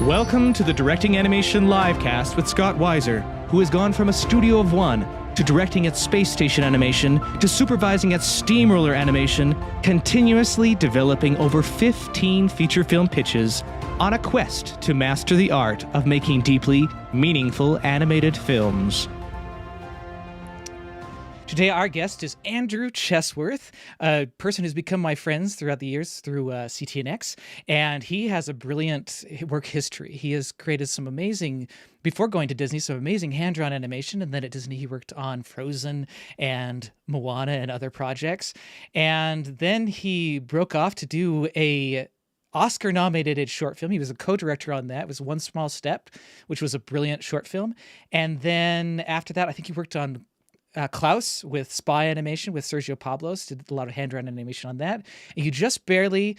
Welcome to the Directing Animation Livecast with Scott Weiser, who has gone from a studio of one to directing at Space Station Animation to supervising at Steamroller Animation, continuously developing over 15 feature film pitches on a quest to master the art of making deeply meaningful animated films. Today, our guest is Andrew Chesworth, a person who's become my friends throughout the years through CTNX, and he has a brilliant work history. He has created some amazing, before going to Disney, some amazing hand-drawn animation, and then at Disney he worked on Frozen and Moana and other projects, and then he broke off to do a Oscar-nominated short film. He was a co-director on that. It was One Small Step, which was a brilliant short film, and then after that, I think he worked on Klaus with Spy Animation with Sergio Pablos, did a lot of hand-drawn animation on that. And you just barely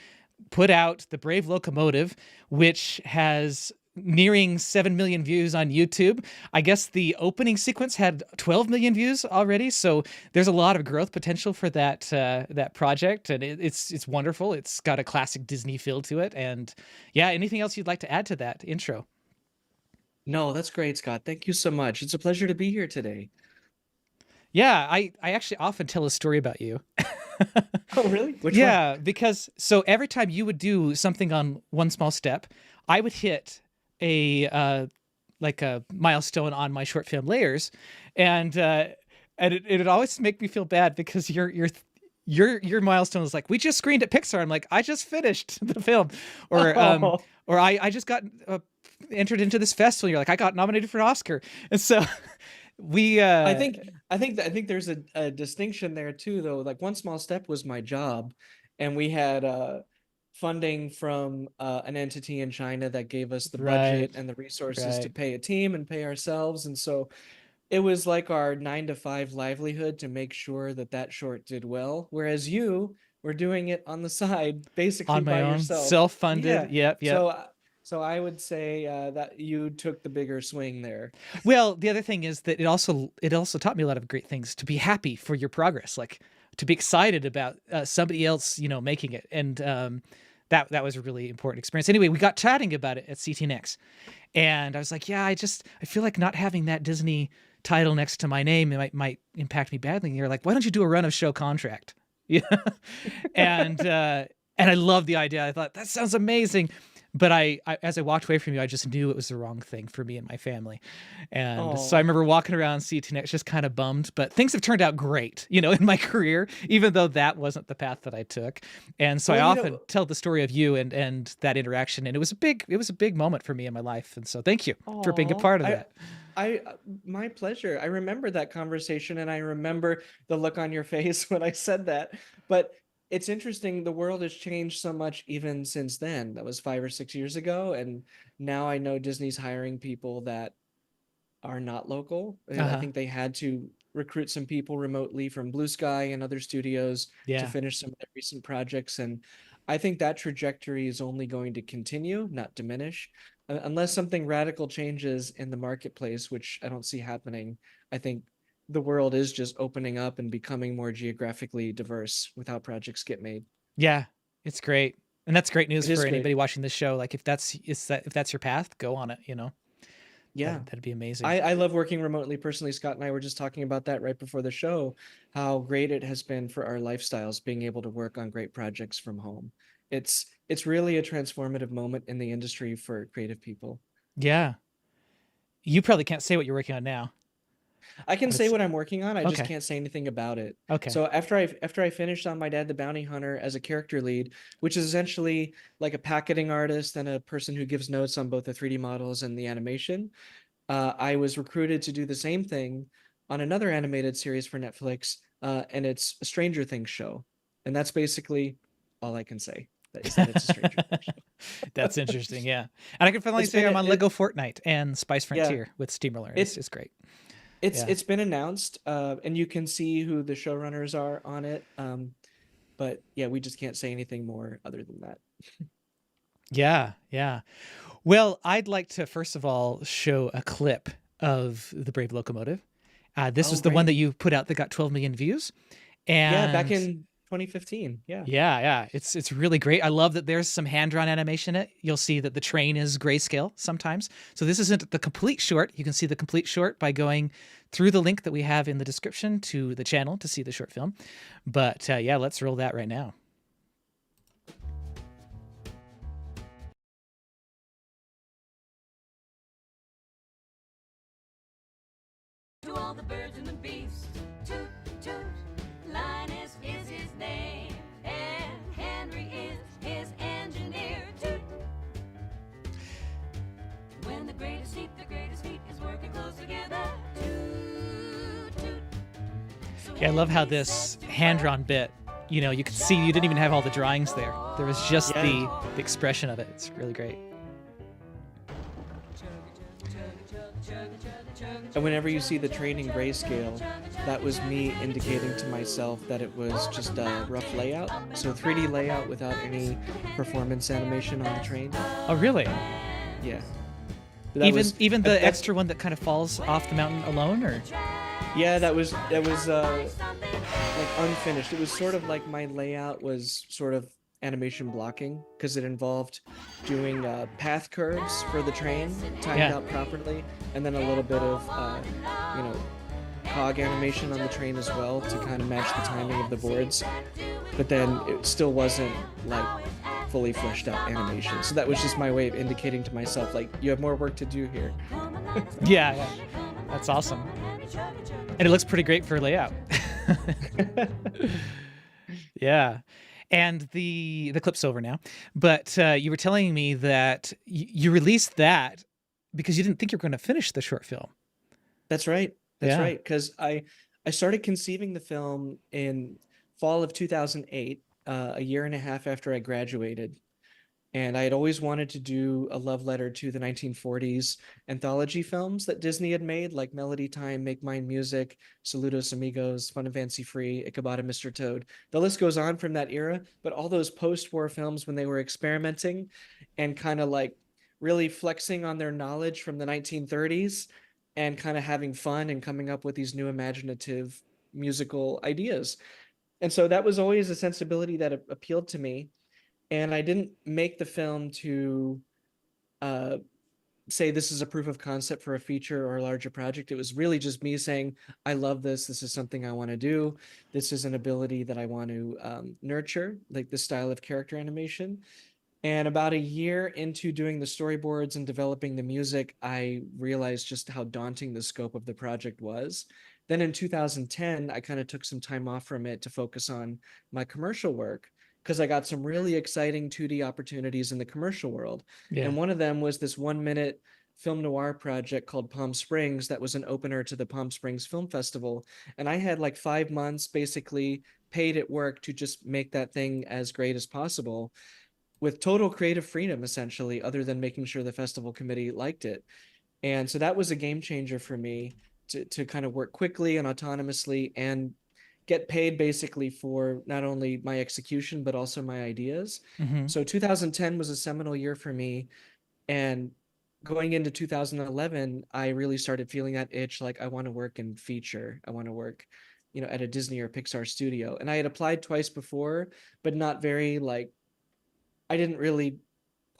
put out The Brave Locomotive, which has nearing 7 million views on YouTube. I guess the opening sequence had 12 million views already, so there's a lot of growth potential for that that project, and it's wonderful. It's got a classic Disney feel to it, and yeah, anything else you'd like to add to that intro? No, that's great, Scott. Thank you so much. It's a pleasure to be here today. Yeah, I actually often tell a story about you. Oh, really? Which yeah, one? Because so every time you would do something on One Small Step, I would hit a like a milestone on my short film layers, and it'd always make me feel bad because your milestone is like, we just screened at Pixar. I'm like, I just finished the film, or I just got entered into this festival. You're like, I got nominated for an Oscar, and so. I think there's a distinction there too, though. Like One Small Step was my job, and we had funding from an entity in China that gave us the budget and the resources to pay a team and pay ourselves, and so it was like our 9-to-5 livelihood to make sure that that short did well. Whereas you were doing it on the side, basically on my by own, yourself, self-funded. Yeah. Yep. So I would say that you took the bigger swing there. Well, the other thing is that it also taught me a lot of great things. To be happy for your progress, like to be excited about somebody else, making it, and that was a really important experience. Anyway, we got chatting about it at CTNX, and I was like, yeah, I feel like not having that Disney title next to my name might impact me badly. And you're like, why don't you do a run of show contract? Yeah, and I love the idea. I thought that sounds amazing. But I as I walked away from you, I just knew it was the wrong thing for me and my family. And so I remember walking around CTNX just kind of bummed, but things have turned out great, in my career, even though that wasn't the path that I took. And so I often tell the story of you and that interaction. And it was a big moment for me in my life. And so thank you for being a part of that. My pleasure. I remember that conversation, and I remember the look on your face when I said that. But it's interesting, the world has changed so much even since then. That was 5 or 6 years ago, and now I know Disney's hiring people that are not local. And I think they had to recruit some people remotely from Blue Sky and other studios to finish some of their recent projects, and I think that trajectory is only going to continue, not diminish, unless something radical changes in the marketplace, which I don't see happening. I think the world is just opening up and becoming more geographically diverse with how projects get made. Yeah, it's great. And that's great news for anybody watching this show. Like if that's your path, go on it, Yeah. That'd be amazing. I love working remotely personally. Scott and I were just talking about that right before the show, how great it has been for our lifestyles, being able to work on great projects from home. It's really a transformative moment in the industry for creative people. Yeah. You probably can't say what you're working on now. I can say what I'm working on. I just can't say anything about it. Okay. So after I finished on My Dad the Bounty Hunter as a character lead, which is essentially like a packeting artist and a person who gives notes on both the 3D models and the animation, I was recruited to do the same thing on another animated series for Netflix, and it's a Stranger Things show. And that's basically all I can say. Is that it's a Stranger Things show. That's interesting, yeah. And I can finally say I'm on Lego Fortnite and Spice Frontier with Steamroller. It's great. It's been announced, and you can see who the showrunners are on it. But yeah, we just can't say anything more other than that. Yeah. Well, I'd like to first of all show a clip of The Brave Locomotive. This was the one that you put out that got 12 million views. And yeah, back in 2015. Yeah. Yeah, it's really great. I love that there's some hand-drawn animation in it. You'll see that the train is grayscale sometimes. So this isn't the complete short. You can see the complete short by going through the link that we have in the description to the channel to see the short film. But yeah, let's roll that right now. To all the birds and the beasts, toot, toot, Linus is his name, and Henry is his engineer, toot. When the greatest heat is working close together, toot, toot. So Yeah, I love how this hand-drawn bit, you know, you can see you didn't even have all the drawings there. There was just the expression of it. It's really great. And whenever you see the train in grayscale, that was me indicating to myself that it was just a rough layout. So 3D layout without any performance animation on the train. Oh, really? Yeah. That Even the that- extra one that kind of falls off the mountain alone, or? Yeah, that was like unfinished. It was sort of like my layout was sort of animation blocking because it involved doing path curves for the train timed out properly, and then a little bit of you know, cog animation on the train as well to kind of match the timing of the boards. But then it still wasn't like fully fleshed out animation. So that was just my way of indicating to myself, like, you have more work to do here. Yeah, that's awesome. And it looks pretty great for layout. Yeah. And the clip's over now, but you were telling me that you released that because you didn't think you were going to finish the short film. That's right. That's Yeah. right. Because I started conceiving the film in fall of 2008, a year and a half after I graduated. And I had always wanted to do a love letter to the 1940s anthology films that Disney had made, like Melody Time, Make Mine Music, Saludos Amigos, Fun and Fancy Free, Ichabod and Mr. Toad. The list goes on from that era, but all those post-war films when they were experimenting and kind of like really flexing on their knowledge from the 1930s and kind of having fun and coming up with these new imaginative musical ideas. And so that was always a sensibility that appealed to me. And I didn't make the film to say this is a proof of concept for a feature or a larger project. It was really just me saying, I love this. This is something I want to do. This is an ability that I want to nurture, like this style of character animation. And about a year into doing the storyboards and developing the music, I realized just how daunting the scope of the project was. Then in 2010, I kind of took some time off from it to focus on my commercial work because I got some really exciting 2D opportunities in the commercial world. Yeah. And one of them was this 1-minute film noir project called Palm Springs that was an opener to the Palm Springs Film Festival. And I had like 5 months basically paid at work to just make that thing as great as possible with total creative freedom, essentially, other than making sure the festival committee liked it. And so that was a game changer for me to kind of work quickly and autonomously and get paid basically for not only my execution, but also my ideas. Mm-hmm. So 2010 was a seminal year for me. And going into 2011, I really started feeling that itch, like I want to work in feature. I want to work, you know, at a Disney or Pixar studio. And I had applied twice before, but not very like, I didn't really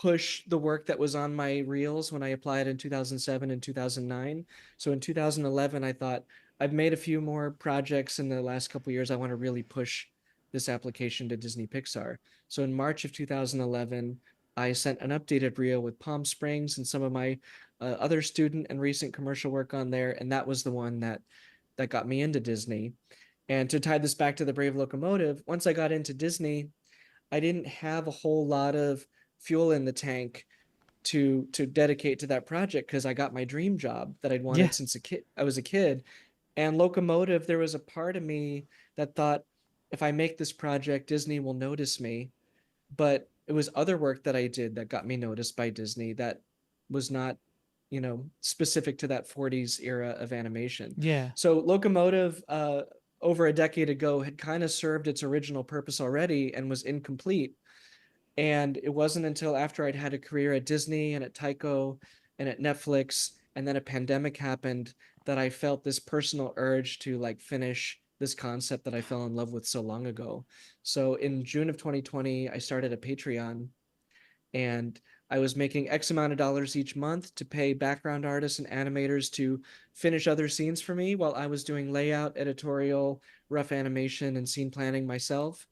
push the work that was on my reels when I applied in 2007 and 2009. So in 2011, I thought I've made a few more projects in the last couple of years. I want to really push this application to Disney Pixar. So in March of 2011, I sent an updated reel with Palm Springs and some of my other student and recent commercial work on there. And that was the one that got me into Disney. And to tie this back to the Brave Locomotive, once I got into Disney, I didn't have a whole lot of fuel in the tank to dedicate to that project because I got my dream job that I'd wanted since I was a kid. And Locomotive, there was a part of me that thought, if I make this project, Disney will notice me. But it was other work that I did that got me noticed by Disney that was not, you know, specific to that 40s era of animation. Yeah. So Locomotive, over a decade ago, had kind of served its original purpose already and was incomplete. And it wasn't until after I'd had a career at Disney and at Taiko and at Netflix, and then a pandemic happened, that I felt this personal urge to like finish this concept that I fell in love with so long ago. So in June of 2020, I started a Patreon, and I was making X amount of dollars each month to pay background artists and animators to finish other scenes for me while I was doing layout, editorial, rough animation, and scene planning myself.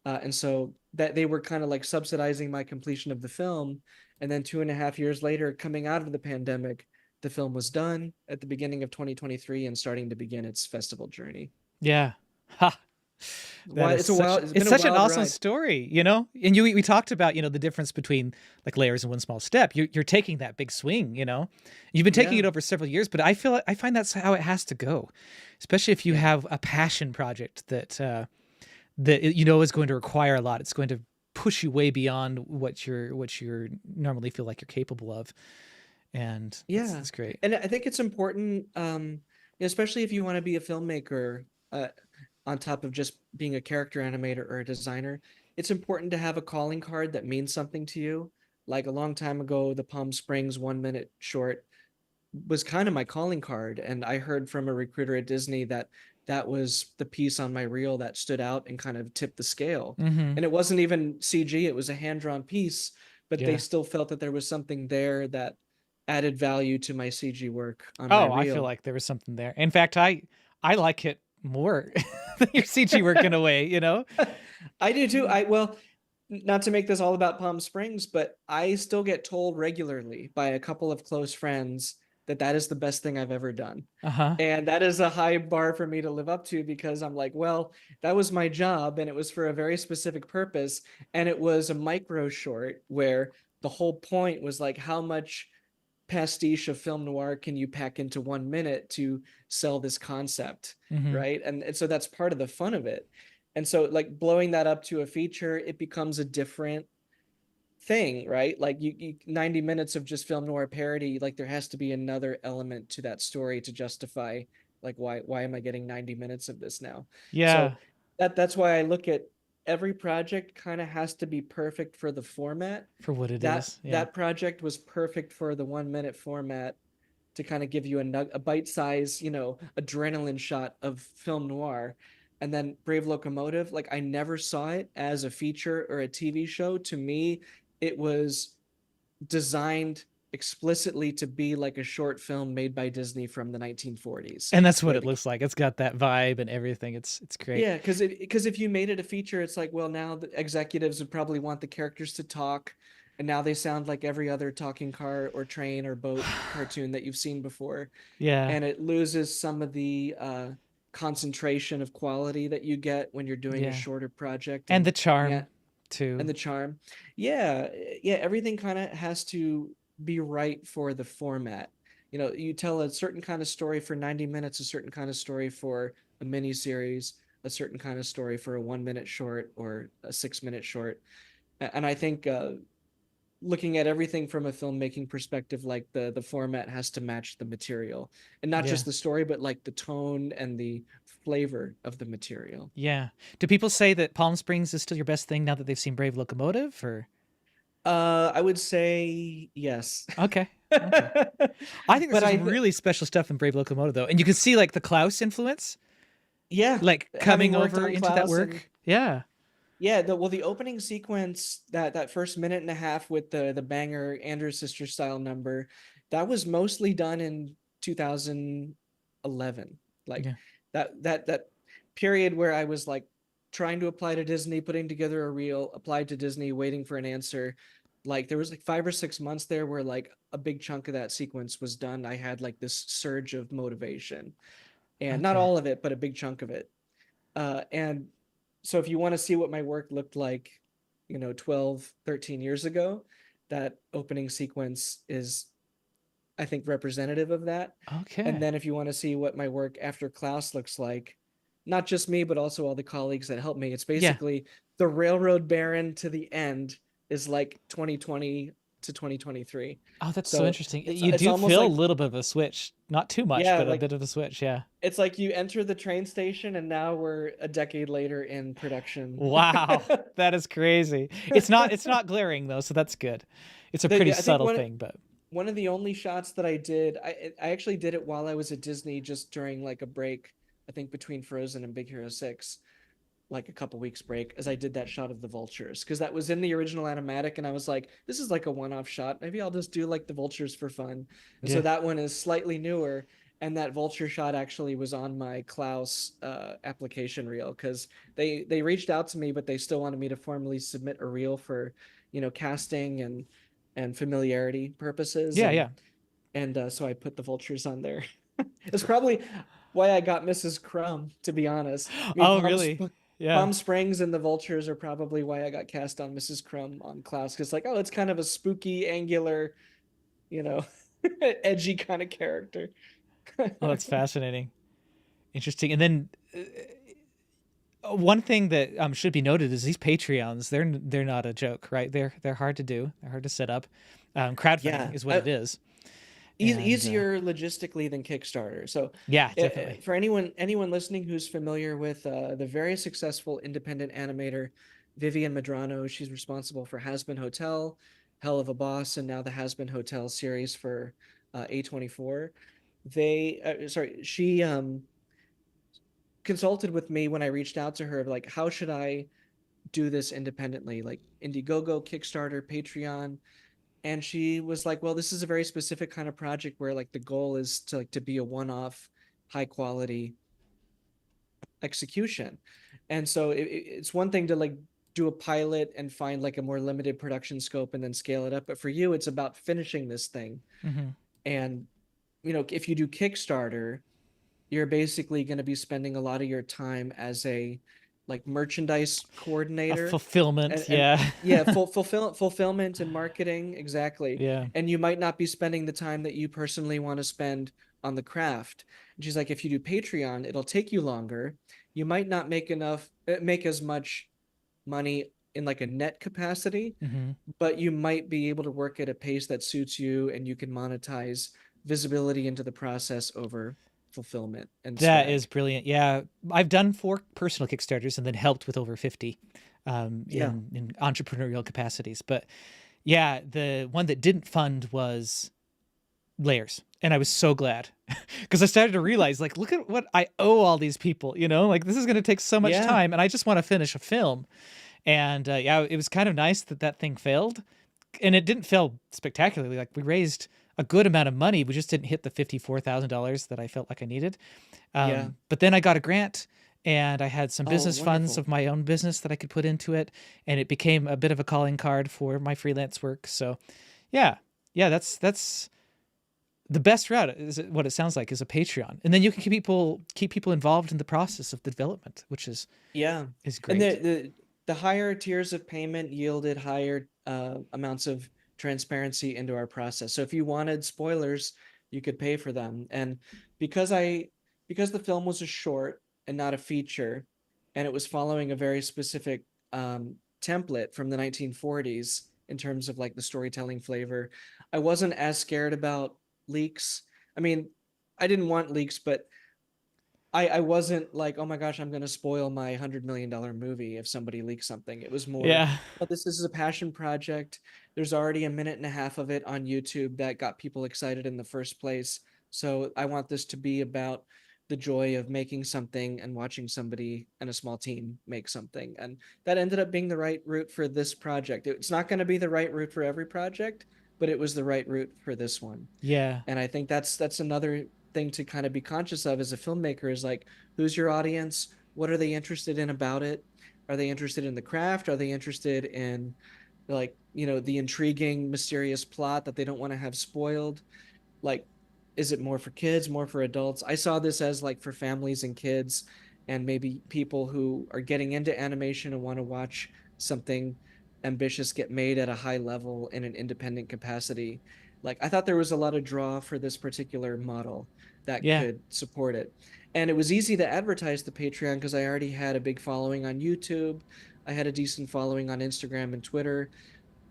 And so that they were kind of like subsidizing my completion of the film. And then 2.5 years later, coming out of the pandemic, the film was done at the beginning of 2023 and starting to begin its festival journey. Yeah. Ha. That is It's a wild, it's been a such an wild awesome ride. story, you know? And we talked about, the difference between like layers and one small step. You're taking that big swing, you know? You've been taking Yeah. it over several years, but I find that's how it has to go. Especially if you Yeah. have a passion project that is going to require a lot. It's going to push you way beyond what you're normally feel like you're capable of. And Yeah. that's great. And I think it's important, especially if you want to be a filmmaker, on top of just being a character animator or a designer, it's important to have a calling card that means something to you. Like a long time ago, the Palm Springs 1 minute short was kind of my calling card. And I heard from a recruiter at Disney that that was the piece on my reel that stood out and kind of tipped the scale. Mm-hmm. And it wasn't even CG, it was a hand-drawn piece, but they Yeah. still felt that there was something there that added value to my CG work on my Oh, I feel reel. like there was something there. In fact, I like it more than your CG work in a way, you know? I do too. Well, not to make this all about Palm Springs, but I still get told regularly by a couple of close friends that that is the best thing I've ever done. Uh-huh. And that is a high bar for me to live up to, because I'm like, well, that was my job and it was for a very specific purpose. And it was a micro short where the whole point was like, how much pastiche of film noir can you pack into 1 minute to sell this concept, Mhm. right? And so that's part of the fun of it. And so like blowing that up to a feature, it becomes a different thing, right? Like you 90 minutes of just film noir parody, like there has to be another element to that story to justify like why am I getting 90 minutes of this now? Yeah. So that's why I look at every project kind of has to be perfect for the format. For what it That is. Yeah. that project was perfect for the 1 minute format to kind of give you a bite size, adrenaline shot of film noir. And then Brave Locomotive, like I never saw it as a feature or a TV show. To me, it was designed explicitly to be like a short film made by Disney from the 1940s. And that's what where it looks like. It's got that vibe and everything. It's great. Yeah, because if you made it a feature, it's like, well, now the executives would probably want the characters to talk, and now they sound like every other talking car or train or boat cartoon that you've seen before, Yeah. and it loses some of the concentration of quality that you get when you're doing Yeah. a shorter project. And the charm yeah, too. and the charm. Yeah, everything kind of has to be right for the format. You tell a certain kind of story for 90 minutes, a certain kind of story for a mini series, a certain kind of story for a 1 minute short or a 6 minute short. And I think looking at everything from a filmmaking perspective, like the format has to match the material, and not just Yeah. the story, but like the tone and the flavor of the material. Yeah. Do people say that Palm Springs is still your best thing now that they've seen Brave Locomotive, or? I would say yes. Okay. I think But there's some really special stuff in Brave Locomotive though. And you can see like the Klaus influence, yeah, like having coming worked over on into that Klaus work. and- Yeah. Yeah, the opening sequence, that first minute and a half with the banger Andrew's Sister style number, that was mostly done in 2011. Like Yeah. that period where I was like trying to apply to Disney, putting together a reel, applied to Disney, waiting for an answer. Like there was like 5 or 6 months there where like a big chunk of that sequence was done. I had like this surge of motivation, and not Okay. all of it, but a big chunk of it. And so if you want to see what my work looked like, 12, 13 years ago, that opening sequence is, I think, representative of that. Okay. And then if you want to see what my work after Klaus looks like, not just me, but also all the colleagues that helped me, it's basically the Railroad Baron to the end is like 2020 to 2023. Oh, that's So so interesting. it's- You it's do almost feel a like- little bit of a switch. Not too much, Yeah, but a like- bit of a switch. Yeah. It's like you enter the train station and now we're a decade later in production. Wow. That is crazy. It's not glaring though, so that's good. It's a The- pretty I think subtle one- thing, but One of the only shots that I did, I actually did it while I was at Disney, just during like a break I think between Frozen and Big Hero 6, like a couple weeks break, as I did that shot of the vultures, because that was in the original animatic, and I was like, this is like a one-off shot. Maybe I'll just do like the vultures for fun. And so Yeah. that one is slightly newer, and that vulture shot actually was on my Klaus application reel, because they reached out to me, but they still wanted me to formally submit a reel for, casting and familiarity purposes, Yeah. Yeah. and so I put the vultures on there. It's probably why I got Mrs. Crumb, to be honest. I mean, Oh, really? Yeah. Palm Springs and the vultures are probably why I got cast on Mrs. Crumb on Klaus, because like, oh, it's kind of a spooky, angular, you know, edgy kind of character. Oh, that's fascinating. Interesting. And then one thing that should be noted is these Patreons. They're not a joke, right? They're hard to do. They're hard to set up. Crowdfunding Yeah, is what it is. And easier logistically than Kickstarter. So yeah, definitely. for anyone listening who's familiar with the very successful independent animator Vivian Medrano, she's responsible for Has Been Hotel, Hell of a Boss, and now the Has Been Hotel series for A24. She consulted with me when I reached out to her, like, how should I do this independently, like Indiegogo, Kickstarter, Patreon. And she was like, well, this is a very specific kind of project where like the goal is to be a one-off, high quality execution. And so it's one thing to like do a pilot and find like a more limited production scope and then scale it up, but for you it's about finishing this thing. Mm-hmm. And if you do Kickstarter, you're basically going to be spending a lot of your time as a like merchandise coordinator, Fulfillment, and yeah. yeah, fulfillment and marketing, exactly. Yeah. And you might not be spending the time that you personally want to spend on the craft. And she's like, if you do Patreon, it'll take you longer. You might not make as much money in like a net capacity, Mm-hmm. but you might be able to work at a pace that suits you, and you can monetize visibility into the process over fulfillment and That is swag. brilliant. Yeah, I've done 4 personal Kickstarters and then helped with over 50 Yeah. in entrepreneurial capacities. But yeah, the one that didn't fund was Layers, and I was so glad because I started to realize, like, look at what I owe all these people. Like this is going to take so much Yeah. time, and I just want to finish a film. And yeah, it was kind of nice that thing failed, and it didn't fail spectacularly. Like we raised a good amount of money, we just didn't hit the $54,000 that I felt like I needed. Yeah. But then I got a grant, and I had some Oh, business funds wonderful. of my own business that I could put into it, and it became a bit of a calling card for my freelance work. So, yeah, that's the best route. Is what it sounds like is a Patreon, and then you can keep people involved in the process of the development, which is Yeah. And great. the higher tiers of payment yielded higher amounts of transparency into our process. So if you wanted spoilers, you could pay for them. And because the film was a short and not a feature, and it was following a very specific template from the 1940s in terms of like the storytelling flavor, I wasn't as scared about leaks. I mean, I didn't want leaks, but I wasn't like, oh my gosh, I'm going to spoil my $100 million movie if somebody leaks something. It was more, Yeah, oh, this is a passion project. There's already a minute and a half of it on YouTube that got people excited in the first place. So I want this to be about the joy of making something and watching somebody and a small team make something. And that ended up being the right route for this project. It's not going to be the right route for every project, but it was the right route for this one. yeah, And I think that's another thing to kind of be conscious of as a filmmaker, is like, who's your audience? What are they interested in about it? Are they interested in the craft? Are they interested in like, the intriguing, mysterious plot that they don't want to have spoiled? Like, is it more for kids, more for adults? I saw this as like for families and kids, and maybe people who are getting into animation and want to watch something ambitious get made at a high level in an independent capacity. Like, I thought there was a lot of draw for this particular model that yeah. could support it. And it was easy to advertise the Patreon because I already had a big following on YouTube. I had a decent following on Instagram and Twitter.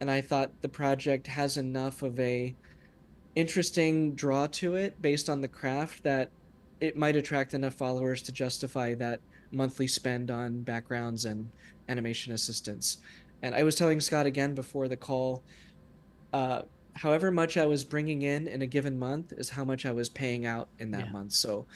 And I thought the project has enough of a interesting draw to it based on the craft that it might attract enough followers to justify that monthly spend on backgrounds and animation assistance. And I was telling Scott again before the call, uh, however much I was bringing in a given month is how much I was paying out in that Yeah. month. So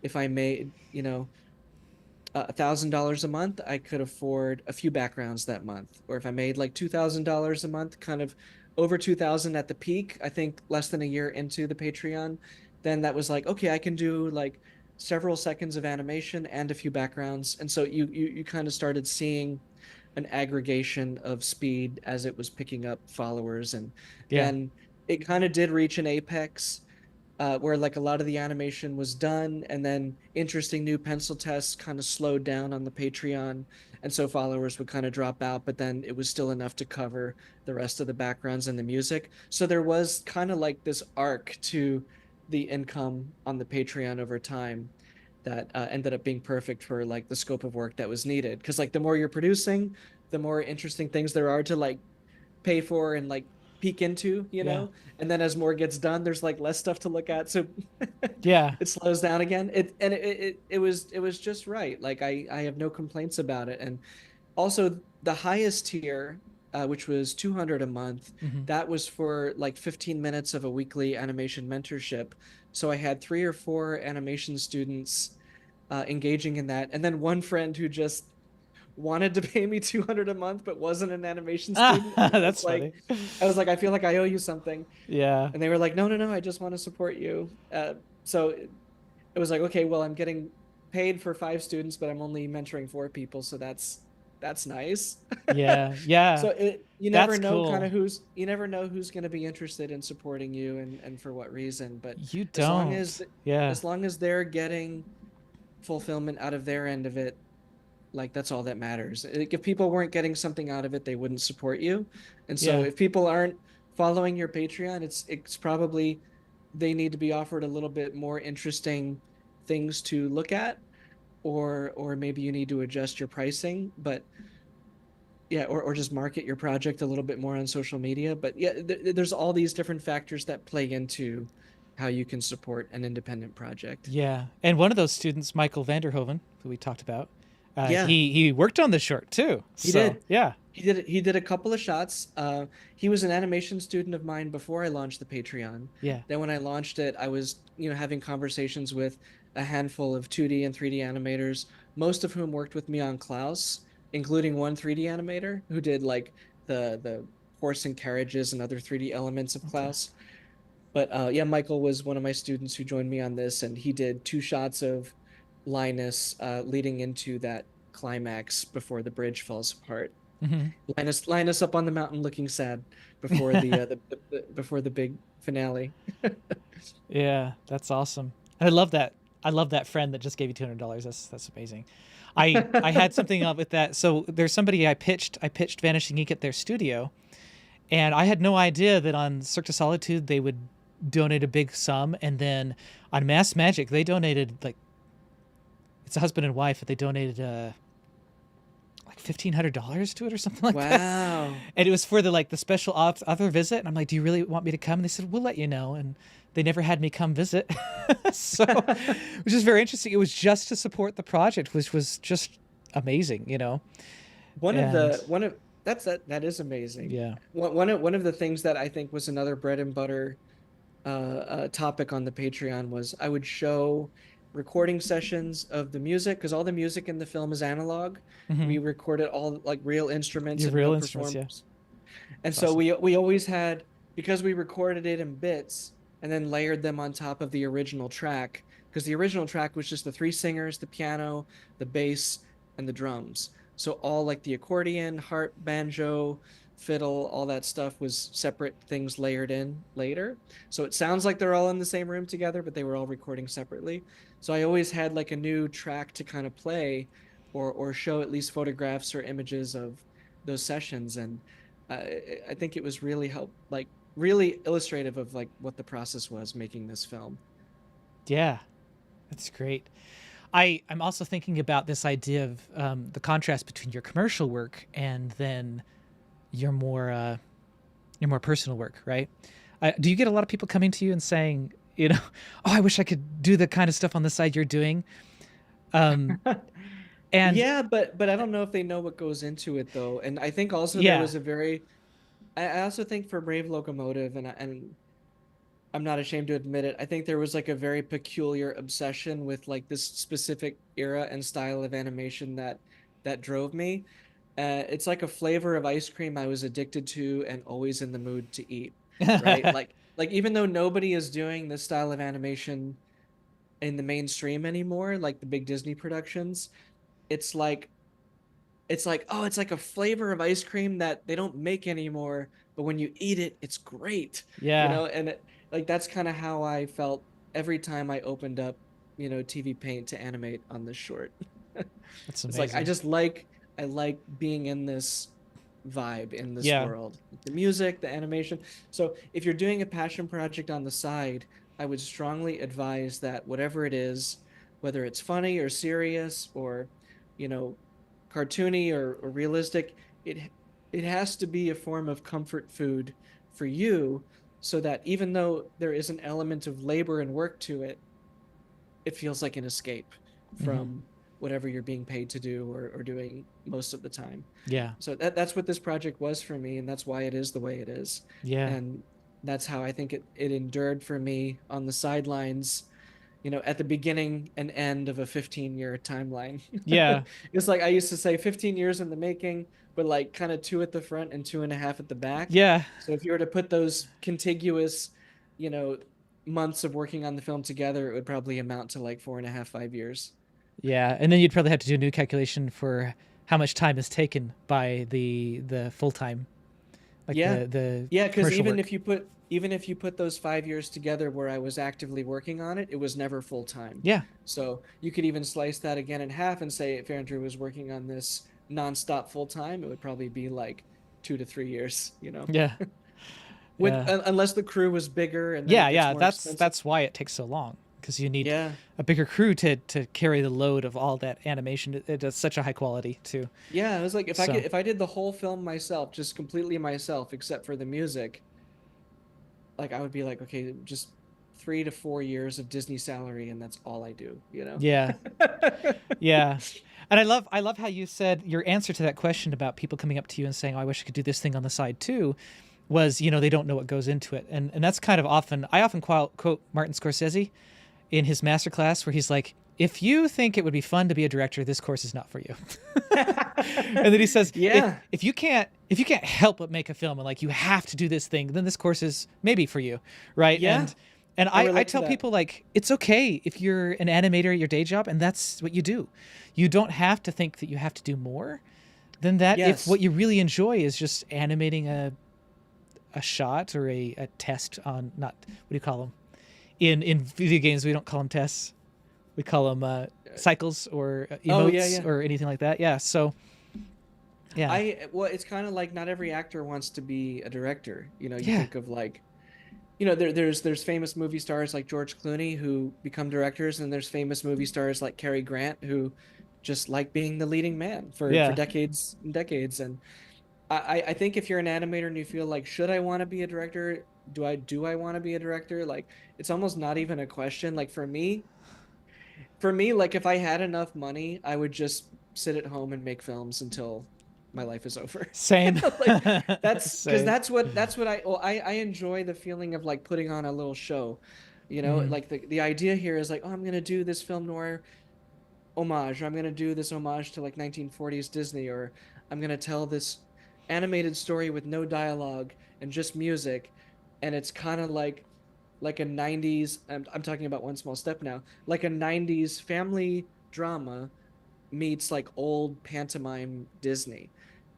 if I made, $1,000 a month, I could afford a few backgrounds that month. Or if I made like $2,000 a month, kind of over 2,000 at the peak, I think less than a year into the Patreon, then that was like, okay, I can do like several seconds of animation and a few backgrounds. And so you kind of started seeing an aggregation of speed as it was picking up followers. And Yeah. then it kind of did reach an apex where like a lot of the animation was done, and then interesting new pencil tests kind of slowed down on the Patreon, and so followers would kind of drop out, but then it was still enough to cover the rest of the backgrounds and the music. So there was kind of like this arc to the income on the Patreon over time that ended up being perfect for like the scope of work that was needed. Because like the more you're producing, the more interesting things there are to like pay for and like peek into, Yeah. and then as more gets done, there's like less stuff to look at, so Yeah. it slows down again. It was just right. Like I have no complaints about it. And also the highest tier, which was 200 a month, Mhm. that was for like 15 minutes of a weekly animation mentorship. So I had 3 or 4 animation students engaging in that, and then one friend who just wanted to pay me 200 a month but wasn't an animation student. And That's funny. I was like, I feel like I owe you something. Yeah. And they were like, no, no, no, I just want to support you. So it was like, okay, well, I'm getting paid for 5 students, but I'm only mentoring 4 people, so that's nice. Yeah. So Yeah. you never That's know kind cool. of who's going to be interested in supporting you, and for what reason. But You as long as don't. Yeah. as long as they're getting fulfillment out of their end of it, like that's all that matters. Like, if people weren't getting something out of it, they wouldn't support you. And so Yeah. if people aren't following your Patreon, it's probably they need to be offered a little bit more interesting things to look at, or maybe you need to adjust your pricing. But yeah, or just market your project a little bit more on social media. But yeah, there's all these different factors that play into how you can support an independent project. Yeah. And one of those students, Michael Vanderhoven, who we talked about, Yeah, he worked on the short too. he So did. yeah. He did a couple of shots. He was an animation student of mine before I launched the Patreon. Yeah. Then when I launched it, I was, having conversations with a handful of 2D and 3D animators, most of whom worked with me on Klaus, including one 3D animator who did like the horse and carriages and other 3D elements of Okay. Klaus. But yeah, Michael was one of my students who joined me on this, and he did 2 shots of Linus leading into that climax before the bridge falls apart. Hmm. Linus up on the mountain looking sad before before the big finale. Yeah, that's awesome. I love that. I love that friend that just gave you $200. That's amazing. I had something up with that. So there's somebody I pitched Vanishing Ink at their studio, and I had no idea that on Cirque du Solitude they would donate a big sum, and then on Mass Magic they donated like it's a husband and wife, but they donated like $1,500 to it or something like that. Wow. And it was for the special author visit. And I'm like, do you really want me to come? And they said, we'll let you know. And they never had me come visit. So, which is very interesting. It was just to support the project, which was just amazing, One of And the one of that is amazing. yeah. One of the things that I think was another bread and butter topic on the Patreon was I would show recording sessions of the music, because all the music in the film is analog. Hmm. We recorded all like real instruments Your and real real instruments. Yeah. performers. And It's so awesome. we always had, because we recorded it in bits and then layered them on top of the original track, because the original track was just the 3 singers, the piano, the bass, and the drums. So all like the accordion, harp, banjo, fiddle, all that stuff was separate things layered in later. So it sounds like they're all in the same room together, but they were all recording separately. So I always had like a new track to kind of play, or show at least photographs or images of those sessions. And I think it was really illustrative of like what the process was making this film. Yeah. That's great. I'm also thinking about this idea of the contrast between your commercial work and then your more personal work, right? Do you get a lot of people coming to you and saying, oh, I wish I could do the kind of stuff on the side you're doing? Um, and Yeah, but I don't know if they know what goes into it though. And I think also there yeah, was a very I also think for Brave Locomotive, and I'm not ashamed to admit it. I think there was like a very peculiar obsession with like this specific era and style of animation that drove me. It's like a flavor of ice cream I was addicted to and always in the mood to eat, right? Like even though nobody is doing this style of animation in the mainstream anymore, like the big Disney productions, it's like oh, it's like a flavor of ice cream that they don't make anymore, but when you eat it, it's great, Yeah, and like that's kind of how I felt every time I opened up, TV Paint to animate on this short. that's It's like amazing. I like being in this vibe in this Yeah, world, the music, the animation. So if you're doing a passion project on the side, I would strongly advise that whatever it is, whether it's funny or serious or, you know, cartoony or realistic, it has to be a form of comfort food for you, so that even though there is an element of labor and work to it, it feels like an escape hmm, from whatever you're being paid to do or doing most of the time. yeah, So that's what this project was for me, and that's why it is the way it is. yeah, And that's how I think it endured for me on the sidelines, at the beginning and end of a 15-year timeline. yeah, It's like I used to say 15 years in the making, but like kind of two at the front and 2.5 at the back. yeah, So if you were to put those contiguous, you know, months of working on the film together, it would probably amount to like 4.5, 5 years. yeah. And then you'd probably have to do a new calculation for how much time is taken by the full time, like Yeah. the Yeah, because commercial even work. if you put those 5 years together where I was actively working on it, it was never full time. Yeah, So you could even slice that again in half and say if Andrew was working on this nonstop full time, it would probably be like 2 to 3 years. yeah, With yeah. unless the crew was bigger and then Yeah, it gets yeah, more expensive. that's why it takes so long, because you need Yeah. a bigger crew to carry the load of all that animation. It does such a high quality too. Yeah, it was like So if I did the whole film myself, just completely myself, except for the music, like I would be like, okay, just 3 to 4 years of Disney salary, and that's all I do. yeah, yeah. And I love how you said your answer to that question about people coming up to you and saying, "Oh, I wish I could do this thing on the side too," was they don't know what goes into it, and that's kind of often I often quote Martin Scorsese in his masterclass where he's like, "If you think it would be fun to be a director, this course is not for you." And then he says, Yeah. if you can't help but make a film and like you have to do this thing, then this course is maybe for you, right? Yeah. And I I relate to tell that. people like it's okay if you're an animator at your day job and that's what you do. You don't have to think that you have to do more than that if Yes. what you really enjoy is just animating a shot or a test on not what do you call them in video games we don't call them tests, we call them cycles or Oh, yeah, emotes yeah. or anything like that. Yeah, so yeah, Well, it's kind of like not every actor wants to be a director. You yeah, think of like, there's famous movie stars like George Clooney who become directors, and there's famous movie stars like Cary Grant who just like being the leading man for yeah, decades and decades. And I think if you're an animator and you feel like, should I want to be a director? Do I want to be a director? Like, it's almost not even a question. Like for me, like if I had enough money, I would just sit at home and make films until my life is over. same. Like that's because Same. that's what I enjoy the feeling of like putting on a little show. Mhm. Like the idea here is like, oh, I'm gonna do this film noir homage, or I'm gonna do this homage to like 1940s Disney, or I'm gonna tell this animated story with no dialogue and just music, and it's kind of like a 90s. I'm talking about One Small Step now, like a 90s family drama meets like old pantomime Disney.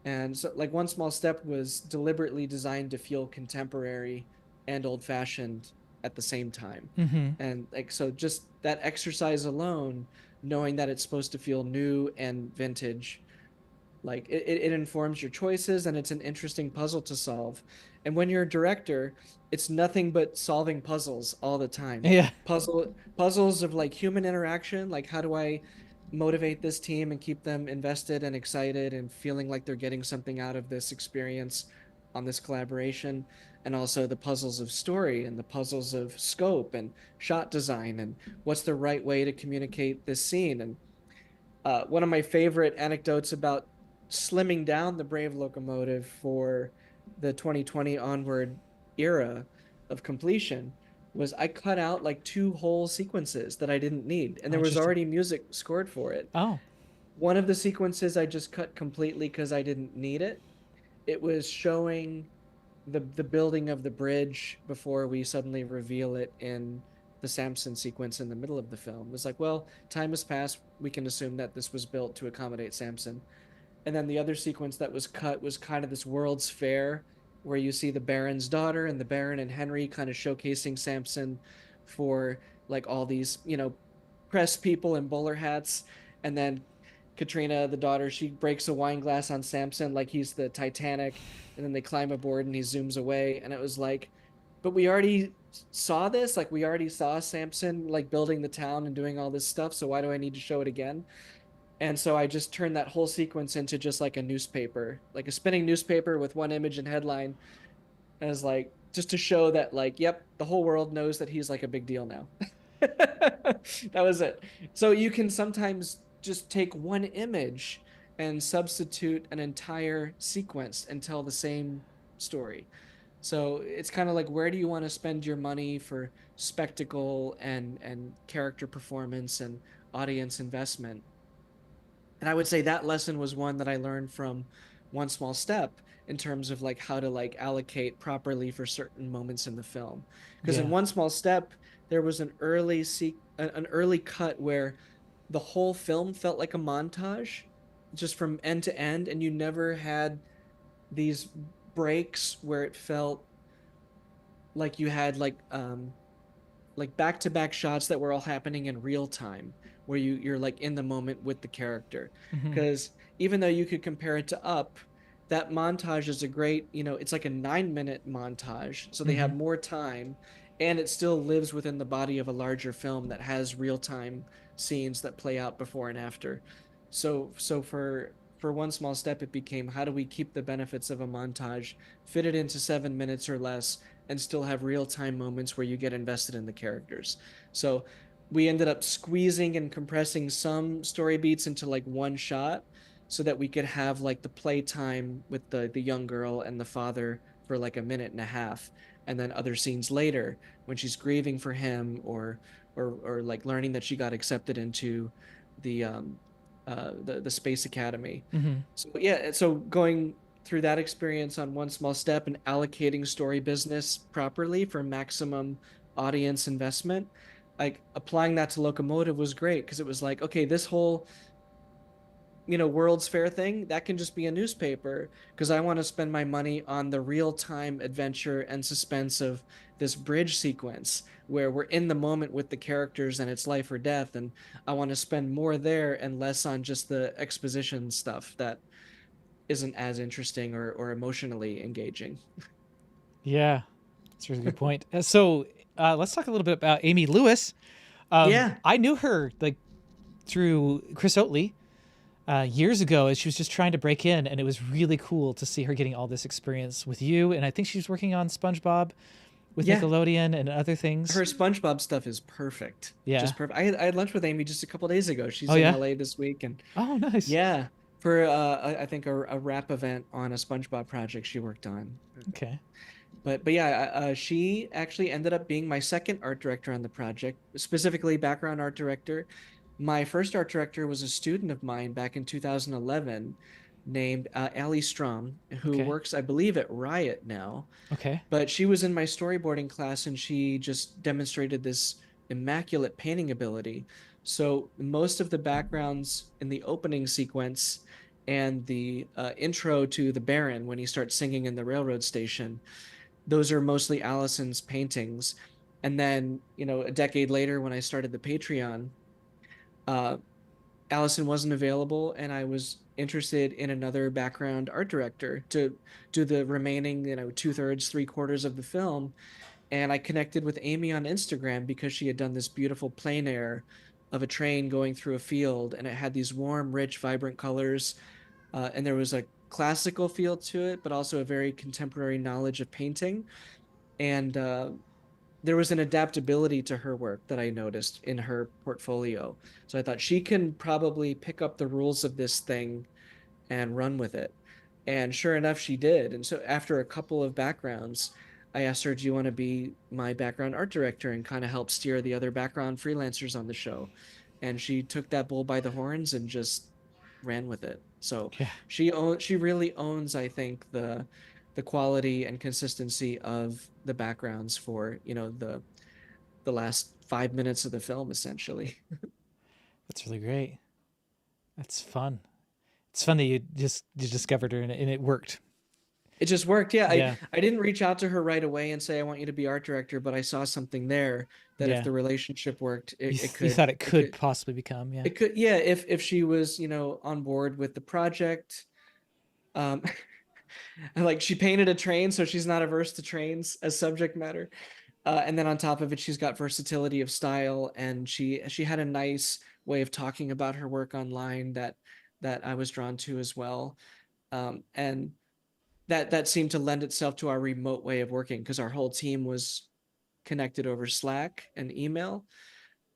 And so like One Small Step was deliberately designed to feel contemporary and old fashioned at the same time. Mhm. And like so just that exercise alone, knowing that it's supposed to feel new and vintage, like it informs your choices, and it's an interesting puzzle to solve. And when you're a director, it's nothing but solving puzzles all the time. Yeah. Puzzles of like human interaction, like how do I motivate this team and keep them invested and excited and feeling like they're getting something out of this experience on this collaboration. And also the puzzles of story and the puzzles of scope and shot design and what's the right way to communicate this scene. And one of my favorite anecdotes about slimming down the Brave Locomotive for the 2020 onward era of completion was I cut out like 2 whole sequences that I didn't need, and Oh, there was interesting. already music scored for it. Oh. One of the sequences I just cut completely because I didn't need it. It was showing the building of the bridge before we suddenly reveal it in the Samson sequence in the middle of the film. It was like, well, time has passed. We can assume that this was built to accommodate Samson. And then the other sequence that was cut was kind of this World's Fair where you see the Baron's daughter and the Baron and Henry kind of showcasing Samson for like all these, press people in bowler hats. And then Katrina, the daughter, she breaks a wine glass on Samson like he's the Titanic. And then they climb aboard and he zooms away. And it was like, but we already saw this. Like we already saw Samson like building the town and doing all this stuff. So why do I need to show it again? And so I just turned that whole sequence into just like a newspaper, like a spinning newspaper with one image and headline, as like just to show that like, yep, the whole world knows that he's like a big deal now. That was it. So you can sometimes just take one image and substitute an entire sequence and tell the same story. So it's kind of like, where do you want to spend your money for spectacle and character performance and audience investment? And I would say that lesson was one that I learned from One Small Step in terms of like how to like allocate properly for certain moments in the film. Because in Yeah. One Small Step, there was an early cut where the whole film felt like a montage just from end to end, and you never had these breaks where it felt like you had like back-to-back shots that were all happening in real time where you're like in the moment with the character. Hmm. Because even though you could compare it to Up, that montage is a great, it's like a 9-minute montage, so they have Hmm. more time, and it still lives within the body of a larger film that has real-time scenes that play out before and after. So for One Small Step, it became, how do we keep the benefits of a montage, fit it into 7 minutes or less, and still have real time moments where you get invested in the characters. So we ended up squeezing and compressing some story beats into like one shot so that we could have like the playtime with the young girl and the father for like a minute and a half, and then other scenes later when she's grieving for him, or like learning that she got accepted into the the Space Academy. Hmm. So yeah, so going through that experience on One Small Step and allocating story business properly for maximum audience investment, like applying that to Locomotive was great because it was like, okay, this whole World's Fair thing, that can just be a newspaper because I want to spend my money on the real-time adventure and suspense of this bridge sequence where we're in the moment with the characters and it's life or death, and I want to spend more there and less on just the exposition stuff that isn't as interesting or emotionally engaging. Yeah. That's a really good point. So let's talk a little bit about Amy Lewis. Yeah. I knew her like through Chris Oatley years ago as she was just trying to break in, and it was really cool to see her getting all this experience with you. And I think she was working on SpongeBob with Yeah. Nickelodeon and other Her things. SpongeBob stuff is perfect. Yeah. Just perfect. I had lunch with Amy just a couple days ago. Oh She's in yeah. LA this week, and Oh nice. yeah, for I think a rap event on a SpongeBob project she worked on. Okay. But yeah, she actually ended up being my second art director on the project, specifically background art director. My first art director was a student of mine back in 2011 named Ali Strom, who Okay. works, I believe, at Riot now. Okay. But she was in my storyboarding class and she just demonstrated this immaculate painting ability. So most of the backgrounds in the opening sequence and the intro to the Baron when he starts singing in the railroad station, those are mostly Allison's paintings. And then, a decade later when I started the Patreon, uh, Allison wasn't available, and I was interested in another background art director to do the remaining, 2/3, 3/4 of the film. And I connected with Amy on Instagram because she had done this beautiful plein air of a train going through a field, and it had these warm, rich, vibrant colors. And there was a classical feel to it, but also a very contemporary knowledge of painting. And there was an adaptability to her work that I noticed in her portfolio. So I thought she can probably pick up the rules of this thing and run with it. And sure enough, she did. And so after a couple of backgrounds, I asked her, do you want to be my background art director and kind of help steer the other background freelancers on the show? And she took that bull by the horns and just ran with it. So Yeah. she really owns, I think, the quality and consistency of the backgrounds for, the last 5 minutes of the film, essentially. That's really great. That's fun. It's fun that you discovered her and it worked. It just worked. Yeah, Yeah. I didn't reach out to her right away and say I want you to be art director, but I saw something there that if Yeah. the relationship worked, You thought it could possibly become, yeah. it could, yeah, if she was, on board with the project. Um like she painted a train, so she's not averse to trains as subject matter. And then on top of it, she's got versatility of style, and she had a nice way of talking about her work online that I was drawn to as well. And that seemed to lend itself to our remote way of working because our whole team was connected over Slack and email.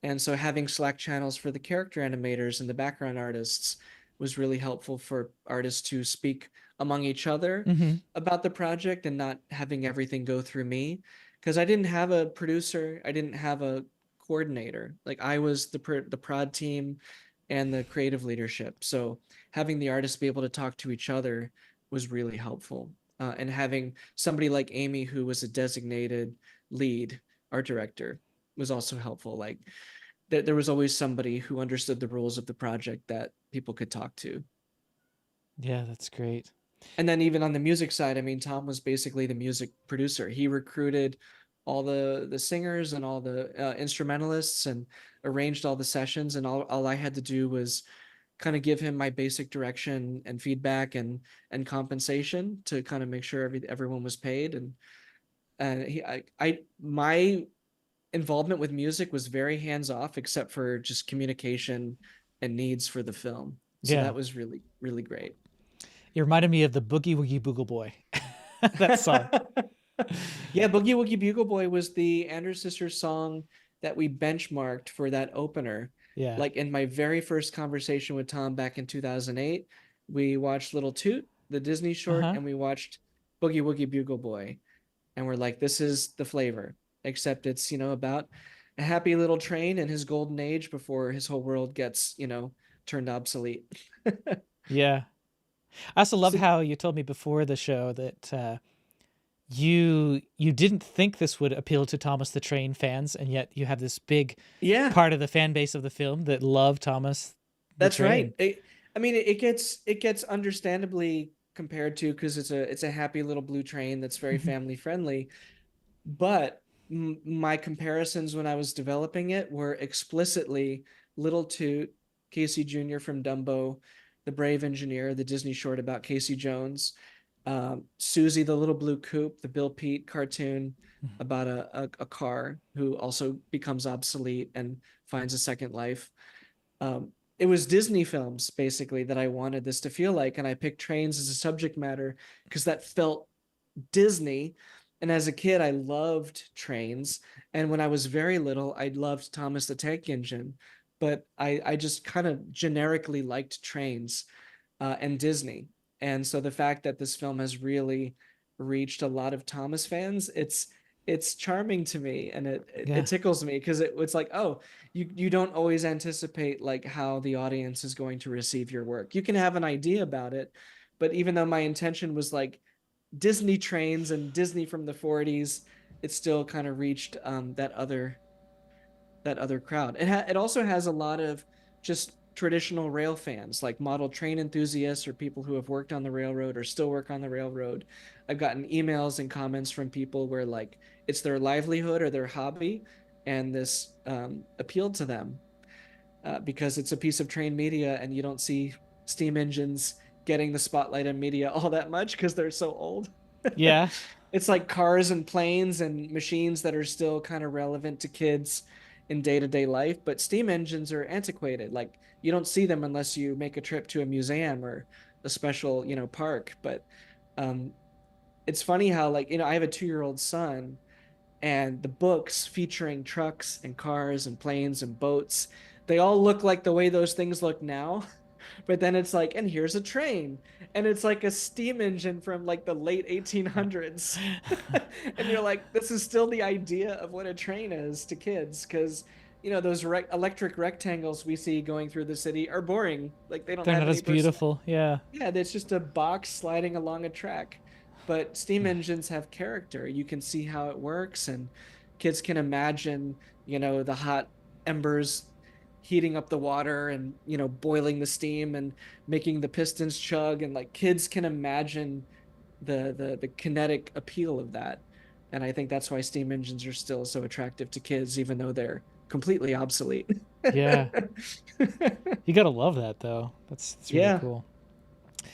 And so having Slack channels for the character animators and the background artists was really helpful for artists to speak among each other Mm-hmm. about the project and not having everything go through me. Because I didn't have a producer, I didn't have a coordinator. Like I was the prod team and the creative leadership. So having the artists be able to talk to each other was really helpful. And having somebody like Amy, who was a designated lead art director, was also helpful. Like there was always somebody who understood the rules of the project that people could talk to. Yeah, that's great. And then even on the music side, I mean, Tom was basically the music producer. He recruited all the singers and all the instrumentalists and arranged all the sessions. And all I had to do was kind of give him my basic direction and feedback and compensation to kind of make sure everyone was paid. And my involvement with music was very hands off, except for just communication and needs for the film. So Yeah. that was really, really great. It reminded me of the Boogie Woogie Boogle Boy. That song. Yeah, Boogie Woogie Bugle Boy was the Anders Sisters song that we benchmarked for that opener. Yeah. Like in my very first conversation with Tom back in 2008, we watched Little Toot, the Disney short, Uh-huh. and we watched Boogie Woogie Bugle Boy. And we're like, this is the flavor, except it's, about a happy little train in his golden age before his whole world gets, turned obsolete. Yeah. I also love So, how you told me before the show that you didn't think this would appeal to Thomas the Train fans, and yet you have this big yeah, part of the fan base of the film that love Thomas the that's Train. right. I mean, it gets understandably compared to because it's a happy little blue train that's very family friendly. But my comparisons when I was developing it were explicitly Little Toot, Casey Jr. from Dumbo, The Brave Engineer, the Disney short about Casey Jones, Susie the Little Blue Coupe, the Bill Pete cartoon about a car who also becomes obsolete and finds a second life. It was Disney films basically that I wanted this to feel like, and I picked trains as a subject matter because that felt Disney. And as a kid, I loved trains. And when I was very little, I loved Thomas the Tank Engine. But I just kind of generically liked trains and Disney. And so the fact that this film has really reached a lot of Thomas fans, it's charming to me, and Yeah. it tickles me because it's like, oh, you don't always anticipate like how the audience is going to receive your work. You can have an idea about it, but even though my intention was like Disney trains and Disney from the 40s, it still kind of reached that other crowd. It also has a lot of just traditional rail fans, like model train enthusiasts or people who have worked on the railroad or still work on the railroad. I've gotten emails and comments from people where like it's their livelihood or their hobby, and this appealed to them because it's a piece of train media, and you don't see steam engines getting the spotlight in media all that much because they're so old. Yeah. It's like cars and planes and machines that are still kind of relevant to kids in day-to-day life, but steam engines are antiquated. Like you don't see them unless you make a trip to a museum or a special, park. But um, it's funny how like, I have a 2-year-old son, and the books featuring trucks and cars and planes and boats, they all look like the way those things look now. But then it's like, and here's a train, and it's like a steam engine from like the late 1800s. And you're like, this is still the idea of what a train is to kids, because those electric rectangles we see going through the city are boring. Like they don't They're have not any as personality. beautiful. Yeah. Yeah, it's just a box sliding along a track. But steam engines have character. You can see how it works, and kids can imagine, the hot embers heating up the water and, boiling the steam and making the pistons chug. And like kids can imagine the kinetic appeal of that. And I think that's why steam engines are still so attractive to kids, even though they're completely obsolete. Yeah. You gotta love that though. That's really Yeah, cool.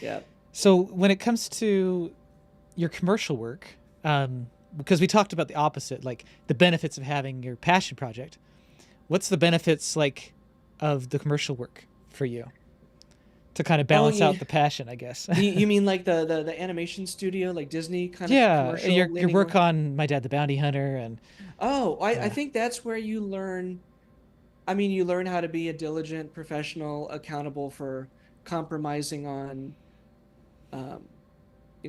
yeah. So when it comes to your commercial work, because we talked about the opposite, like the benefits of having your passion project. What's the benefits like of the commercial work for you to kind of Oh, balance out yeah. the passion, I guess? You mean like the animation studio, like Disney kind of Yeah, commercial your leaning work one? on My Dad the Bounty Hunter and Oh, I yeah. think that's where you learn. I mean, you learn how to be a diligent professional, accountable for compromising on, um,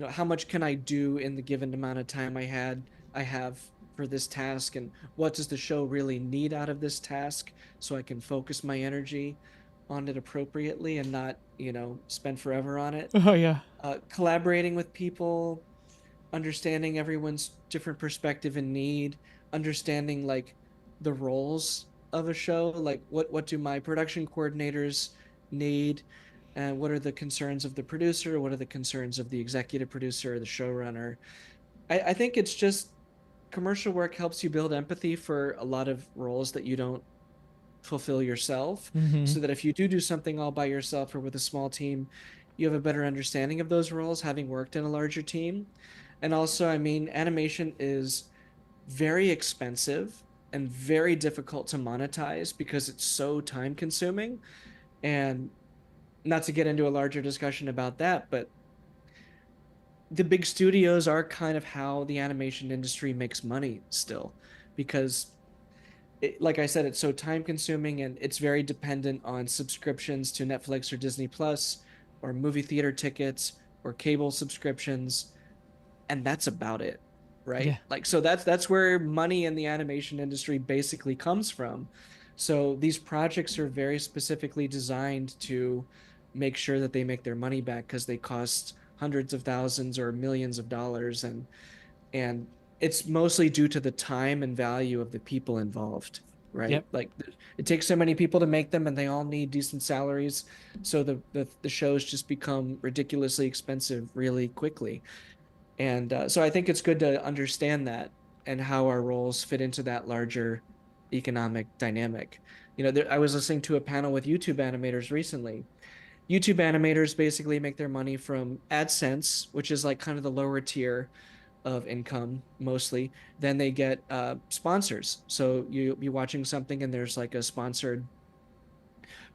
how much can I do in the given amount of time I have for this task, and what does the show really need out of this task, so I can focus my energy on it appropriately and not, spend forever on it. Oh yeah. Collaborating with people, understanding everyone's different perspective and need, understanding like the roles of a show, like what do my production coordinators need, and what are the concerns of the producer, what are the concerns of the executive producer or the showrunner. I think it's just commercial work helps you build empathy for a lot of roles that you don't fulfill yourself, Mm-hmm. so that if you do something all by yourself or with a small team, you have a better understanding of those roles having worked in a larger team. And also, I mean, animation is very expensive and very difficult to monetize because it's so time consuming. And not to get into a larger discussion about that, but the big studios are kind of how the animation industry makes money still, because like I said, it's so time consuming and it's very dependent on subscriptions to Netflix or Disney Plus or movie theater tickets or cable subscriptions. And that's about it, right? Yeah. Like, so that's where money in the animation industry basically comes from. So these projects are very specifically designed to make sure that they make their money back, because they cost hundreds of thousands or millions of dollars. And it's mostly due to the time and value of the people involved, right? Yep. Like it takes so many people to make them, and they all need decent salaries, so the shows just become ridiculously expensive really quickly. And so I think it's good to understand that and how our roles fit into that larger economic dynamic. I was listening to a panel with YouTube animators recently. YouTube animators basically make their money from AdSense, which is like kind of the lower tier of income mostly. Then they get sponsors. So you'll be watching something and there's like a sponsored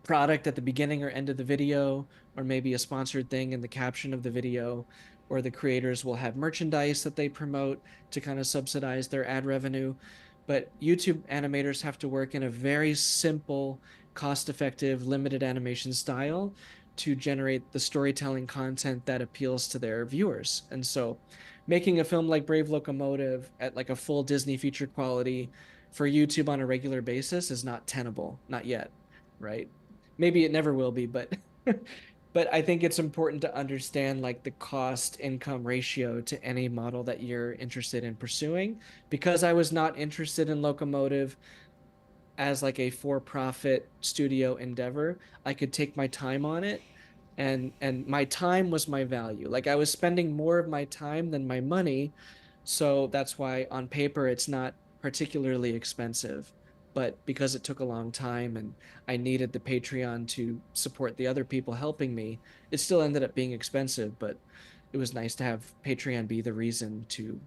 product at the beginning or end of the video, or maybe a sponsored thing in the caption of the video, or the creators will have merchandise that they promote to kind of subsidize their ad revenue. But YouTube animators have to work in a very simple, cost effective, limited animation style to generate the storytelling content that appeals to their viewers. And so making a film like Brave Locomotive at like a full Disney feature quality for YouTube on a regular basis is not tenable, not yet, right? Maybe it never will be, but but I think it's important to understand like the cost income ratio to any model that you're interested in pursuing. Because I was not interested in Locomotive as like a for-profit studio endeavor, I could take my time on it, and my time was my value. Like I was spending more of my time than my money, so that's why on paper it's not particularly expensive. But because it took a long time and I needed the Patreon to support the other people helping me, it still ended up being expensive, but it was nice to have Patreon be the reason to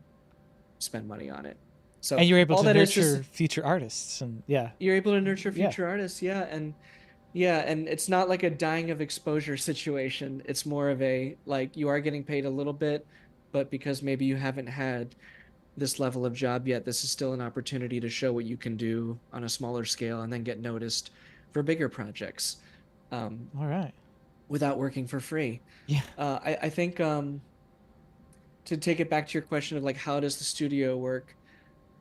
spend money on it. So And you're able all to that is to nurture say, future artists and yeah. you're able to nurture Yeah. future artists, yeah. And yeah, and it's not like a dying of exposure situation. It's more of a like you are getting paid a little bit, but because maybe you haven't had this level of job yet, this is still an opportunity to show what you can do on a smaller scale and then get noticed for bigger projects. Um, All right. without working for free. Yeah. I think to take it back to your question of like how does the studio work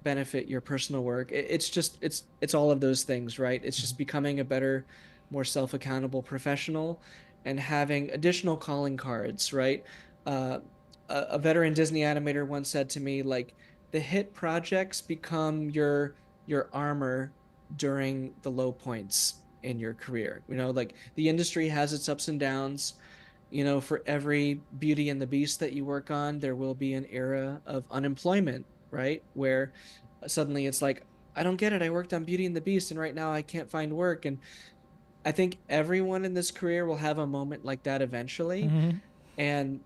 benefit your personal work, it's just it's all of those things, right? It's just becoming a better, more self-accountable professional and having additional calling cards, right? uh, a veteran Disney animator once said to me, like, the hit projects become your armor during the low points in your career. Like, the industry has its ups and downs. For every Beauty and the Beast that you work on, there will be an era of unemployment, right? Where suddenly it's like, I don't get it. I worked on Beauty and the Beast and right now I can't find work. And I think everyone in this career will have a moment like that eventually. Hmm. And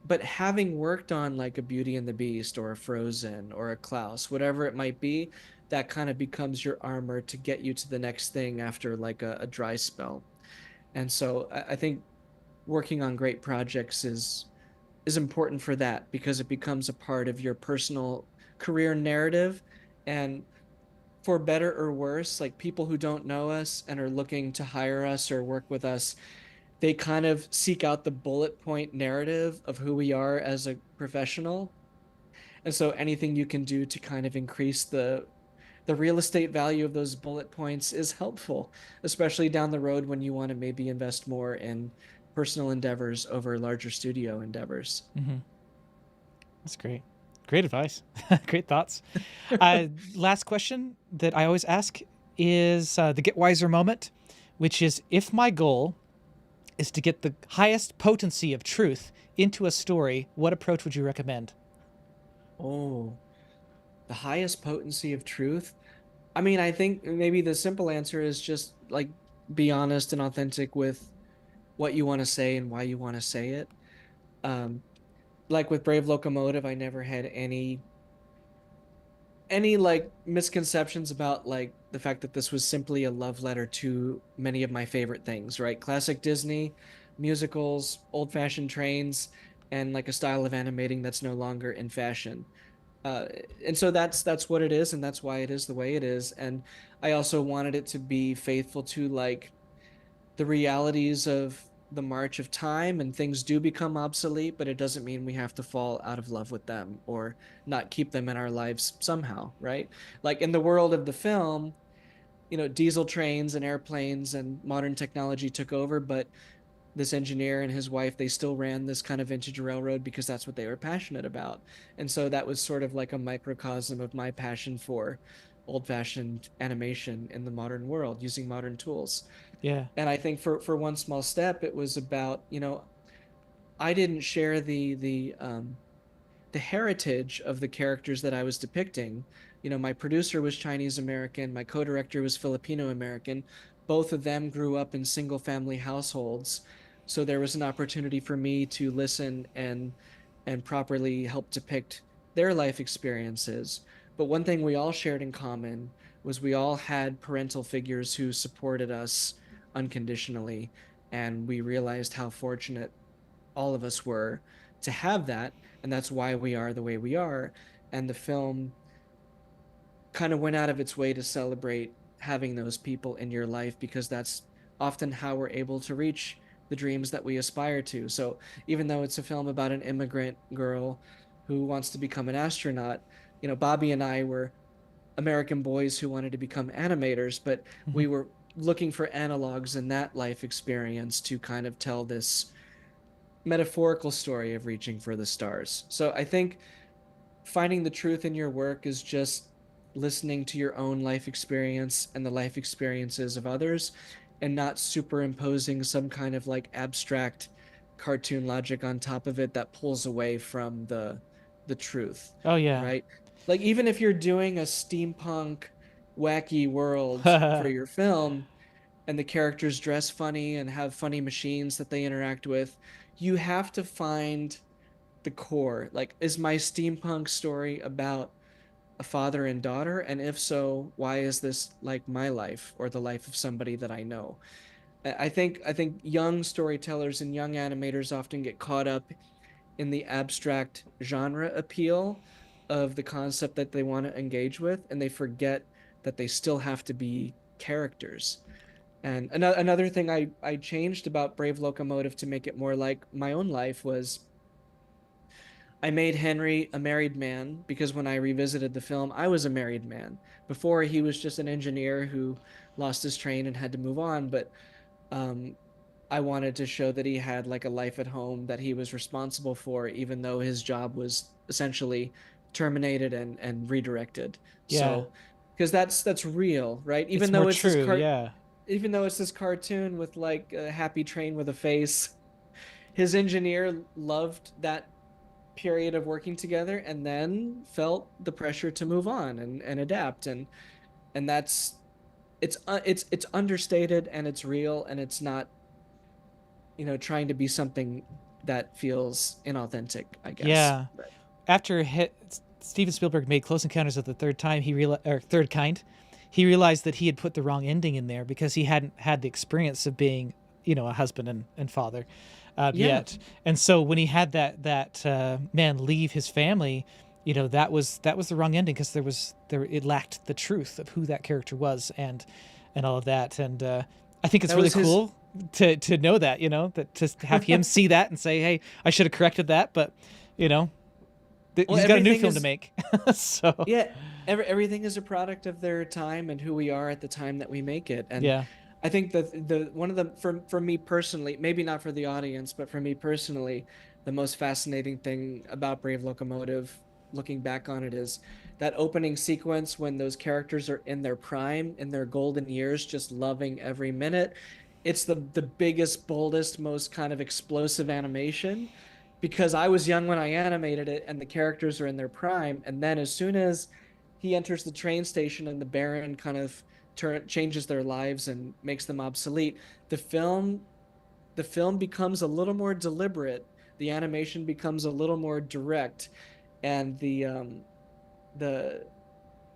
but having worked on like a Beauty and the Beast or a Frozen or a Klaus, whatever it might be, that kind of becomes your armor to get you to the next thing after like a dry spell. And so I think working on great projects is important for that, because it becomes a part of your personal career narrative. And for better or worse, like, people who don't know us and are looking to hire us or work with us, they kind of seek out the bullet point narrative of who we are as a professional. And so anything you can do to kind of increase the real estate value of those bullet points is helpful, especially down the road when you want to maybe invest more in personal endeavors over larger studio endeavors. Hmm. That's great. Great advice. Great thoughts. Last question that I always ask is the get wiser moment, which is, if my goal is to get the highest potency of truth into a story, what approach would you recommend? Oh, the highest potency of truth. I mean, I think maybe the simple answer is just like, be honest and authentic with what you want to say and why you want to say it. Um, like with Brave Locomotive, I never had any like misconceptions about like the fact that this was simply a love letter to many of my favorite things, right? Classic Disney, musicals, old-fashioned trains, and like a style of animating that's no longer in fashion. uh, and so that's what it is, and that's why it is the way it is. And I also wanted it to be faithful to like the realities of the march of time, and things do become obsolete, but it doesn't mean we have to fall out of love with them or not keep them in our lives somehow, right? Like, in the world of the film, diesel trains and airplanes and modern technology took over, but this engineer and his wife, they still ran this kind of vintage railroad because that's what they were passionate about. And so that was sort of like a microcosm of my passion for old-fashioned animation in the modern world using modern tools. Yeah. And I think for One Small Step, it was about, I didn't share the heritage of the characters that I was depicting. My producer was Chinese American, my co-director was Filipino American. Both of them grew up in single family households. So there was an opportunity for me to listen and properly help depict their life experiences. But one thing we all shared in common was we all had parental figures who supported us unconditionally. And we realized how fortunate all of us were to have that, and that's why we are the way we are. And the film kind of went out of its way to celebrate having those people in your life, because that's often how we're able to reach the dreams that we aspire to. So even though it's a film about an immigrant girl who wants to become an astronaut, Bobby and I were American boys who wanted to become animators, but Hmm. we were looking for analogs in that life experience to kind of tell this metaphorical story of reaching for the stars. So I think finding the truth in your work is just listening to your own life experience and the life experiences of others, and not superimposing some kind of like abstract cartoon logic on top of it that pulls away from the truth, Oh yeah. right? Like, even if you're doing a steampunk wacky world for your film, and the characters dress funny and have funny machines that they interact with, you have to find the core. Like, is my steampunk story about a father and daughter? And if so, why is this like my life or the life of somebody that I know? I think young storytellers and young animators often get caught up in the abstract genre appeal of the concept that they want to engage with, and they forget that they still have to be characters. And another thing I changed about Brave Locomotive to make it more like my own life was I made Henry a married man, because when I revisited the film, I was a married man. Before, he was just an engineer who lost his train and had to move on. But um, I wanted to show that he had like a life at home that he was responsible for, even though his job was essentially terminated and redirected. Yeah. So, because that's real, right? It's more true, yeah. Even though it's this cartoon with like a happy train with a face, his engineer loved that period of working together and then felt the pressure to move on and adapt, and that's it's understated and it's real, and it's not, you know, trying to be something that feels inauthentic, I guess. Yeah. But After Steven Spielberg made Close Encounters of the Third Kind, he realized that he had put the wrong ending in there because he hadn't had the experience of being, you know, a husband and father yet. And so when he had that man leave his family, you know, that was the wrong ending, because it lacked the truth of who that character was and all of that. And I think it's really cool to know that, you know, that to have him see that and say, hey, I should have corrected that, but you know, he's got a new film to make. So yeah, everything is a product of their time and who we are at the time that we make it. And yeah, I think that the one of the for me personally, maybe not for the audience, but for me personally, the most fascinating thing about Brave Locomotive, looking back on it, is that opening sequence when those characters are in their prime, in their golden years, just loving every minute. It's the biggest, boldest, most kind of explosive animation, because I was young when I animated it and the characters are in their prime. And then as soon as he enters the train station and the Baron kind of changes their lives and makes them obsolete, the film becomes a little more deliberate. The animation becomes a little more direct, and the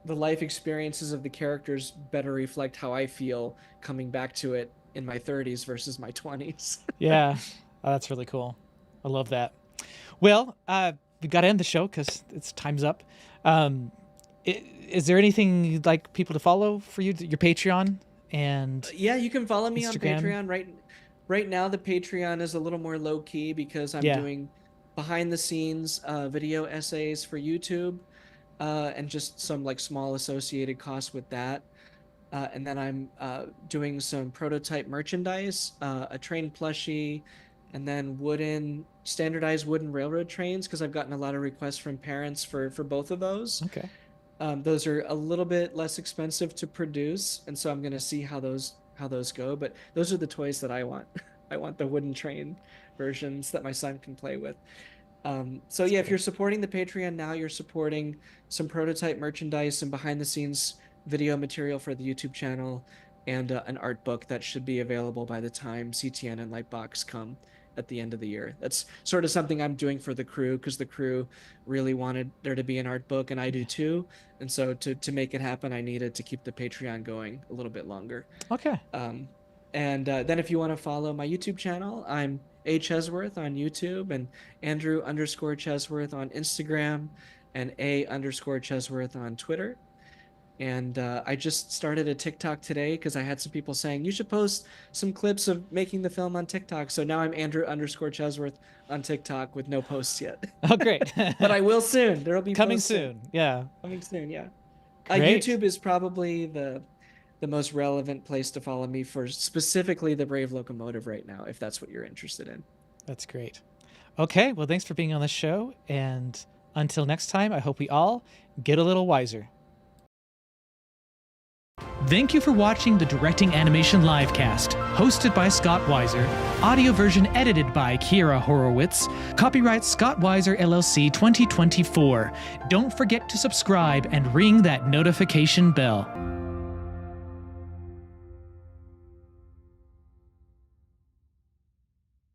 life experiences of the characters better reflect how I feel coming back to it in my 30s versus my 20s. yeah. Oh, that's really cool. I love that. Well, we've got to end the show because it's time's up. Is there anything you'd like people to follow for you, your Patreon? And yeah, you can follow me Instagram? on Patreon. Right now, the Patreon is a little more low key because I'm doing behind the scenes video essays for YouTube, and just some like small associated costs with that. And then I'm doing some prototype merchandise, a train plushie, and then standardized wooden railroad trains, because I've gotten a lot of requests from parents for both of those. Okay. Those are a little bit less expensive to produce, and so I'm going to see how those go. But those are the toys that I want. I want the wooden train versions that my son can play with. So yeah, if you're supporting the Patreon now, you're supporting some prototype merchandise, some behind the scenes video material for the YouTube channel, and an art book that should be available by the time CTN and Lightbox come at the end of the year. That's sort of something I'm doing for the crew, because the crew really wanted there to be an art book, and I do too. And so to make it happen, I needed to keep the Patreon going a little bit longer. Okay. And then if you want to follow my YouTube channel, I'm A Chesworth on YouTube, and Andrew_Chesworth on Instagram, and A_Chesworth on Twitter. And I just started a TikTok today because I had some people saying you should post some clips of making the film on TikTok. So now I'm Andrew_Chesworth on TikTok with no posts yet. Oh, great. But I will soon. There'll be coming posts soon. Yeah. Coming soon. Yeah. Great. YouTube is probably the most relevant place to follow me for specifically the Brave Locomotive right now, if that's what you're interested in. That's great. Okay. Well, thanks for being on the show. And until next time, I hope we all get a little wiser. Thank you for watching the Directing Animation Livecast, hosted by Scott Weiser, audio version edited by Kiera Horowitz, copyright Scott Weiser LLC 2024. Don't forget to subscribe and ring that notification bell.